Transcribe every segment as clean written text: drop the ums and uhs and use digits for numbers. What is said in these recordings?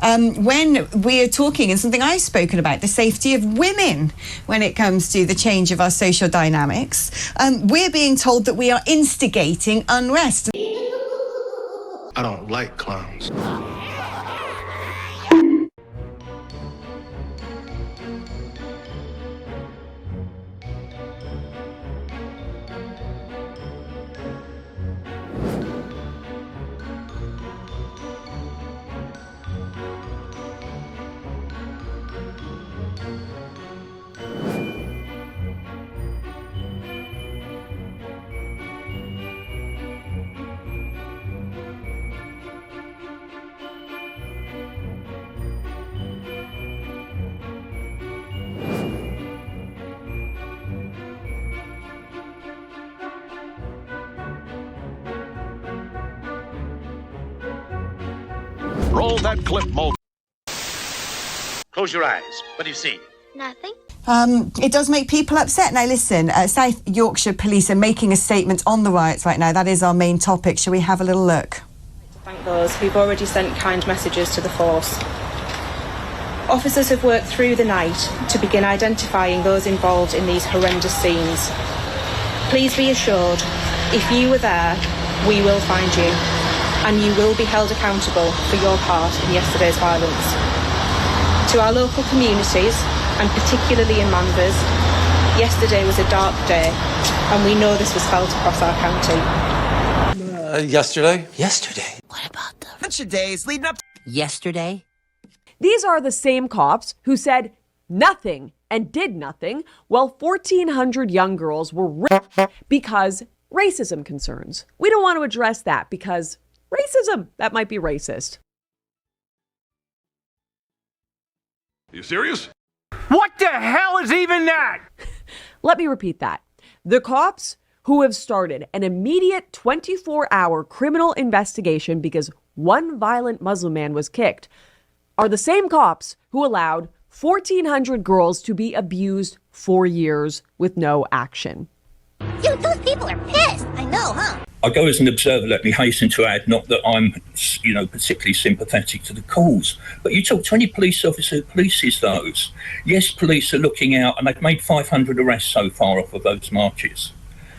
when we're talking, and something I've spoken about, the safety of women when it comes to the change of our social dynamics, we're being told that we are instigating unrest. I don't like clowns. Roll that clip, Mo. Close your eyes. What do you see? Nothing. It does make people upset. Now listen, South Yorkshire Police are making a statement on the riots right now. That is our main topic. Shall we have a little look? Thank those who've already sent kind messages to the force. Officers have worked through the night to begin identifying those involved in these horrendous scenes. Please be assured, if you were there, we will find you, and you will be held accountable for your part in yesterday's violence. To our local communities, and particularly in Manvers, yesterday was a dark day, and we know this was felt across our county. Yesterday. What about the Bunch of days leading up to yesterday? These are the same cops who said nothing and did nothing while 1,400 young girls were raped because racism concerns. We don't want to address that because racism, that might be racist. You serious? what the hell is even that? Let me repeat that. The cops who have started an immediate 24-hour criminal investigation because one violent Muslim man was kicked are the same cops who allowed 1,400 girls to be abused for years with no action. Dude, those people are pissed. I know, huh? I go as an observer, let me hasten to add, not that I'm, particularly sympathetic to the cause, but you talk to any police officer who polices those. Yes, police are looking out, and they've made 500 arrests so far off of those marches.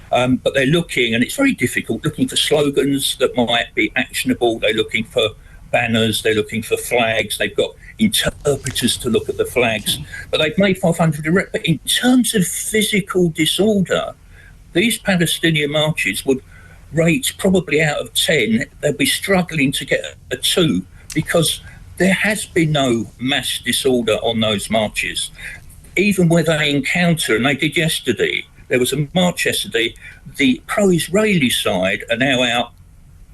But they're looking, and it's very difficult, looking for slogans that might be actionable. They're looking for banners, they're looking for flags, they've got interpreters to look at the flags. But they've made 500 arrests. But in terms of physical disorder, these Palestinian marches would rate probably out of 10, they'll be struggling to get a 2 because there has been no mass disorder on those marches. Even where they encounter, and they did yesterday, there was a march yesterday, the pro-Israeli side are now out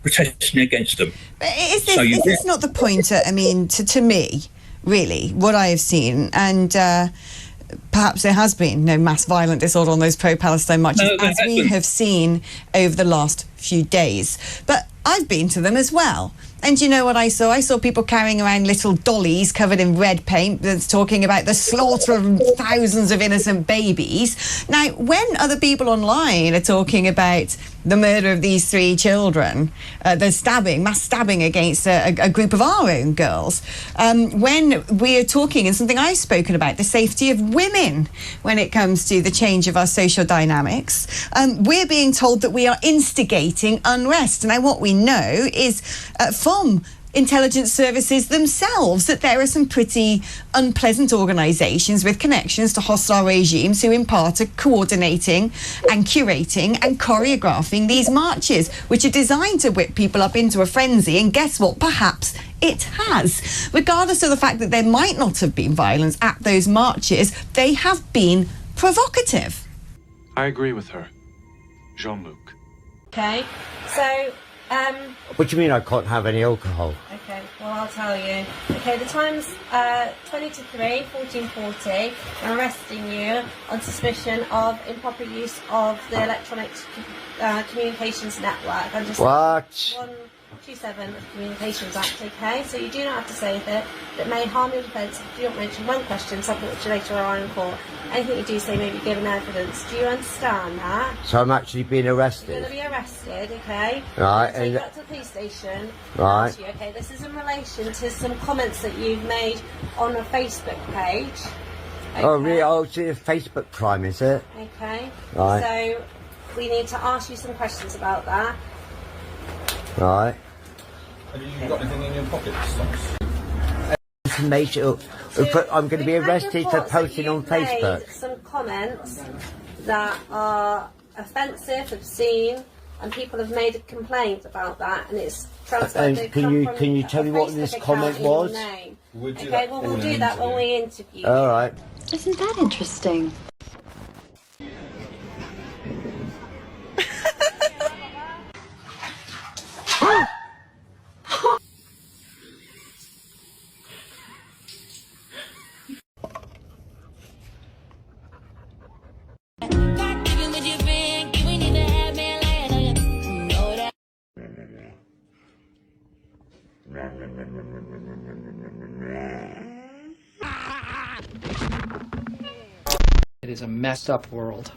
protesting against them. But is this not the point, to me, really, what I have seen, and perhaps there has been no mass violent disorder on those pro-Palestine marches, as we have seen over the last few days. But I've been to them as well. And you know what I saw? I saw people carrying around little dollies covered in red paint that's talking about the slaughter of thousands of innocent babies. Now, when other people online are talking about the murder of these 3 children, the mass stabbing against a group of our own girls, when we're talking, and something I've spoken about, the safety of women when it comes to the change of our social dynamics, we're being told that we are instigating unrest. Now, what we know is from intelligence services themselves that there are some pretty unpleasant organisations with connections to hostile regimes who in part are coordinating and curating and choreographing these marches, which are designed to whip people up into a frenzy. And guess what? Perhaps it has. Regardless of the fact that there might not have been violence at those marches, they have been provocative. I agree with her. Jean-Luc. Okay, so what do you mean I can't have any alcohol? okay, well, I'll tell you. Okay, the time's 20 to 3, 14:40. I'm arresting you on suspicion of improper use of the electronic communications network. I'm just What? 427 of the Communications Act, okay? So you do not have to say that may harm your defence if you don't mention one question, something which you later are in court. Anything you do say may be given evidence. Do you understand that? So I'm actually being You're arrested? going to be arrested, okay? Right. So you got to the police station. Right. Ask you, okay, this is in relation to some comments that you've made on a Facebook page. Okay? Oh, really? Oh, it's a Facebook crime, is it? Okay. Right. So we need to ask you some questions about that. Right. Have you got anything in your pockets, Thomas? Information. I'm going to be arrested for posting on Facebook. Made some comments that are offensive, obscene, and people have made a complaint about that, and it's transferred. And can you tell me what this comment was? Okay, well we'll do that when we interview. All right. Isn't that interesting? It is a messed up world.